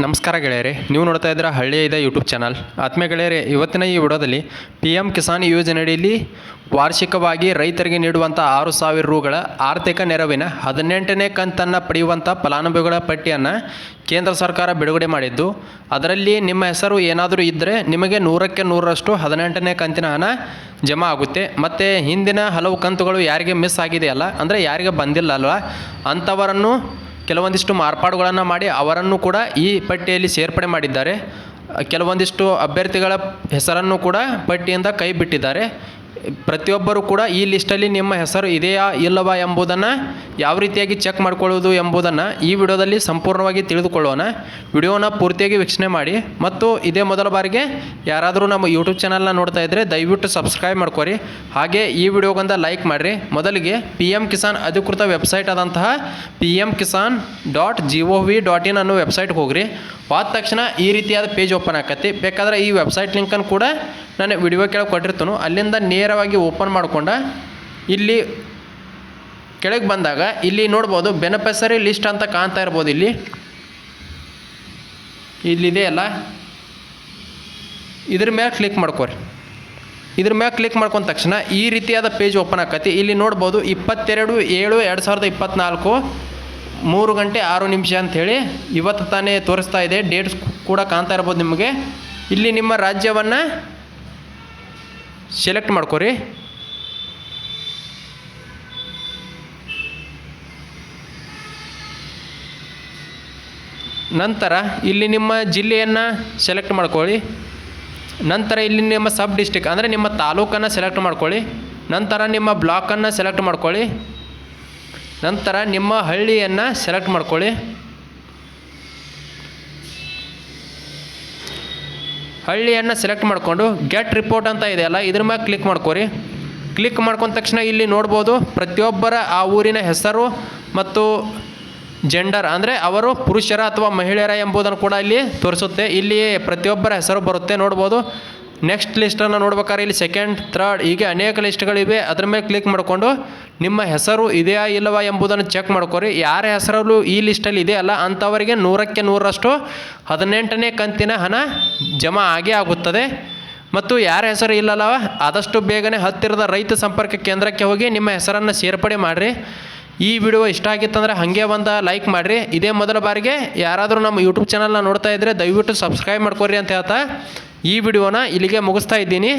ನಮಸ್ಕಾರ ಗೆಳೆಯರೆ, ನೀವು ನೋಡ್ತಾ ಇದ್ದೀರಾ ಹಳ್ಳಿಯ ಇದೆ ಯೂಟ್ಯೂಬ್ ಚಾನಲ್. ಆತ್ಮೀಯ ಗೆಳೆಯರೆ, ಇವತ್ತಿನ ಈ ವಿಡಿಯೋದಲ್ಲಿ PM ಕಿಸಾನ್ ಯೋಜನೆಯಡಿಯಲ್ಲಿ ವಾರ್ಷಿಕವಾಗಿ ರೈತರಿಗೆ ನೀಡುವಂಥ 6,000 ರೂಗಳ ಆರ್ಥಿಕ ನೆರವಿನ 18ನೇ ಕಂತನ್ನು ಪಡೆಯುವಂಥ ಫಲಾನುಭವಿಗಳ ಪಟ್ಟಿಯನ್ನು ಕೇಂದ್ರ ಸರ್ಕಾರ ಬಿಡುಗಡೆ ಮಾಡಿದ್ದು, ಅದರಲ್ಲಿ ನಿಮ್ಮ ಹೆಸರು ಏನಾದರೂ ಇದ್ದರೆ ನಿಮಗೆ 100ಕ್ಕೆ 100ರಷ್ಟು 18ನೇ ಕಂತಿನ ಹಣ ಜಮಾ ಆಗುತ್ತೆ. ಮತ್ತು ಹಿಂದಿನ ಹಲವು ಕಂತುಗಳು ಯಾರಿಗೆ ಮಿಸ್ ಆಗಿದೆಯಲ್ಲ, ಅಂದರೆ ಯಾರಿಗೆ ಬಂದಿಲ್ಲ ಅಲ್ವಾ, ಅಂಥವರನ್ನು ಕೆಲವೊಂದಿಷ್ಟು ಮಾರ್ಪಾಡುಗಳನ್ನು ಮಾಡಿ ಅವರನ್ನು ಕೂಡ ಈ ಪಟ್ಟಿಯಲ್ಲಿ ಸೇರ್ಪಡೆ ಮಾಡಿದ್ದಾರೆ. ಕೆಲವೊಂದಿಷ್ಟು ಅಭ್ಯರ್ಥಿಗಳ ಹೆಸರನ್ನು ಕೂಡ ಪಟ್ಟಿಯಿಂದ ಕೈ ಬಿಟ್ಟಿದ್ದಾರೆ. ಪ್ರತಿಯೊಬ್ಬರೂ ಕೂಡ ಈ ಲಿಸ್ಟಲ್ಲಿ ನಿಮ್ಮ ಹೆಸರು ಇದೆಯಾ ಇಲ್ಲವಾ ಎಂಬುದನ್ನು ಯಾವ ರೀತಿಯಾಗಿ ಚೆಕ್ ಮಾಡಿಕೊಳ್ಳುವುದು ಎಂಬುದನ್ನು ಈ ವಿಡಿಯೋದಲ್ಲಿ ಸಂಪೂರ್ಣವಾಗಿ ತಿಳಿದುಕೊಳ್ಳೋಣ. ವಿಡಿಯೋನ ಪೂರ್ತಿಯಾಗಿ ವೀಕ್ಷಣೆ ಮಾಡಿ. ಮತ್ತು ಇದೇ ಮೊದಲ ಬಾರಿಗೆ ಯಾರಾದರೂ ನಮ್ಮ ಯೂಟ್ಯೂಬ್ ಚಾನಲ್ನ ನೋಡ್ತಾ ಇದ್ದರೆ ದಯವಿಟ್ಟು ಸಬ್ಸ್ಕ್ರೈಬ್ ಮಾಡ್ಕೊರಿ. ಹಾಗೆ ಈ ವಿಡಿಯೋಗೊಂದು ಲೈಕ್ ಮಾಡಿರಿ. ಮೊದಲಿಗೆ PM ಕಿಸಾನ್ ಅಧಿಕೃತ ವೆಬ್ಸೈಟ್ ಆದಂತಹ pmkisan.gov.in ಅನ್ನೋ ವೆಬ್ಸೈಟ್ಗೆ ಹೋಗ್ರಿ. ಹೋದ ತಕ್ಷಣ ಈ ರೀತಿಯಾದ ಪೇಜ್ ಓಪನ್ ಆಕತಿ. ಬೇಕಾದರೆ ಈ ವೆಬ್ಸೈಟ್ ಲಿಂಕನ್ನು ಕೂಡ ನಾನು ವಿಡಿಯೋ ಕೆಳಗೆ ಕೊಟ್ಟಿರ್ತಾನು, ಅಲ್ಲಿಂದ ನೇರವಾಗಿ ಓಪನ್ ಮಾಡ್ಕೊಂಡು ಇಲ್ಲಿ ಕೆಳಗೆ ಬಂದಾಗ ಇಲ್ಲಿ ನೋಡ್ಬೋದು ಬೆನಿಫಿಷರಿ ಲಿಸ್ಟ್ ಅಂತ ಕಾಣ್ತಾ ಇರ್ಬೋದು. ಇಲ್ಲಿದೆ ಅಲ್ಲ, ಇದ್ರ ಮೇಲೆ ಕ್ಲಿಕ್ ಮಾಡ್ಕೊರಿ. ಇದ್ರ ಮೇಲೆ ಕ್ಲಿಕ್ ಮಾಡ್ಕೊಂಡ ತಕ್ಷಣ ಈ ರೀತಿಯಾದ ಪೇಜ್ ಓಪನ್ ಆಕತಿ. ಇಲ್ಲಿ ನೋಡ್ಬೋದು 22/7/2024 3 ಗಂಟೆ 6 ನಿಮಿಷ ಅಂಥೇಳಿ ಇವತ್ತು ತಾನೇ ತೋರಿಸ್ತಾ ಇದೆ. ಡೇಟ್ಸ್ ಕೂಡ ಕಾಣ್ತಾ ಇರ್ಬೋದು ನಿಮಗೆ. ಇಲ್ಲಿ ನಿಮ್ಮ ರಾಜ್ಯವನ್ನು ಸೆಲೆಕ್ಟ್ ಮಾಡ್ಕೊರಿ. ನಂತರ ಇಲ್ಲಿ ನಿಮ್ಮ ಜಿಲ್ಲೆಯನ್ನು ಸೆಲೆಕ್ಟ್ ಮಾಡ್ಕೊಳ್ಳಿ. ನಂತರ ಇಲ್ಲಿ ನಿಮ್ಮ ಸಬ್ ಡಿಸ್ಟಿಕ್ ಅಂದರೆ ನಿಮ್ಮ ತಾಲೂಕನ್ನು ಸೆಲೆಕ್ಟ್ ಮಾಡ್ಕೊಳ್ಳಿ. ನಂತರ ನಿಮ್ಮ ಬ್ಲಾಕನ್ನು ಸೆಲೆಕ್ಟ್ ಮಾಡ್ಕೊಳ್ಳಿ. ನಂತರ ನಿಮ್ಮ ಹಳ್ಳಿಯನ್ನು ಸೆಲೆಕ್ಟ್ ಮಾಡ್ಕೊಳ್ಳಿ. ಹಳ್ಳಿಯನ್ನು ಸೆಲೆಕ್ಟ್ ಮಾಡಿಕೊಂಡು ಗೆಟ್ ರಿಪೋರ್ಟ್ ಅಂತ ಇದೆಯಲ್ಲ, ಇದ್ರ ಮೇಲೆ ಕ್ಲಿಕ್ ಮಾಡ್ಕೊರಿ. ಕ್ಲಿಕ್ ಮಾಡ್ಕೊಂಡ ತಕ್ಷಣ ಇಲ್ಲಿ ನೋಡ್ಬೋದು ಪ್ರತಿಯೊಬ್ಬರ ಆ ಊರಿನ ಹೆಸರು ಮತ್ತು ಜೆಂಡರ್ ಅಂದರೆ ಅವರು ಪುರುಷರ ಅಥವಾ ಮಹಿಳೆಯರ ಎಂಬುದನ್ನು ಕೂಡ ಇಲ್ಲಿ ತೋರಿಸುತ್ತೆ. ಇಲ್ಲಿ ಪ್ರತಿಯೊಬ್ಬರ ಹೆಸರು ಬರುತ್ತೆ ನೋಡ್ಬೋದು. ನೆಕ್ಸ್ಟ್ ಲಿಸ್ಟನ್ನು ನೋಡ್ಬೇಕಾದ್ರೆ ಇಲ್ಲಿ 2nd 3rd ಹೀಗೆ ಅನೇಕ ಲಿಸ್ಟ್ಗಳಿವೆ. ಅದ್ರ ಮೇಲೆ ಕ್ಲಿಕ್ ಮಾಡಿಕೊಂಡು ನಿಮ್ಮ ಹೆಸರು ಇದೆಯಾ ಇಲ್ಲವಾ ಎಂಬುದನ್ನು ಚೆಕ್ ಮಾಡ್ಕೊರಿ. ಯಾರ ಹೆಸರಲ್ಲೂ ಈ ಲಿಸ್ಟಲ್ಲಿ ಇದೆಯಲ್ಲ ಅಂಥವರಿಗೆ 100ಕ್ಕೆ 100ರಷ್ಟು 18ನೇ ಕಂತಿನ ಹಣ ಜಮಾ ಆಗೇ ಆಗುತ್ತದೆ. ಮತ್ತು ಯಾರ ಹೆಸರು ಇಲ್ಲಲ್ಲವ ಆದಷ್ಟು ಬೇಗನೆ ಹತ್ತಿರದ ರೈತ ಸಂಪರ್ಕ ಕೇಂದ್ರಕ್ಕೆ ಹೋಗಿ ನಿಮ್ಮ ಹೆಸರನ್ನು ಸೇರ್ಪಡೆ ಮಾಡಿರಿ. ಈ ವಿಡಿಯೋ ಇಷ್ಟ ಆಗಿತ್ತಂದರೆ ಹಾಗೆ ಒಂದು ಲೈಕ್ ಮಾಡಿರಿ. ಇದೇ ಮೊದಲ ಬಾರಿಗೆ ಯಾರಾದರೂ ನಮ್ಮ ಯೂಟ್ಯೂಬ್ ಚಾನಲ್ನ ನೋಡ್ತಾ ಇದ್ದರೆ ದಯವಿಟ್ಟು ಸಬ್ಸ್ಕ್ರೈಬ್ ಮಾಡ್ಕೊರಿ ಅಂತ ಹೇಳ್ತಾ ಈ ವಿಡಿಯೋನ ಇಲ್ಲಿಗೆ ಮುಗಿಸ್ತಾ ಇದ್ದೀನಿ.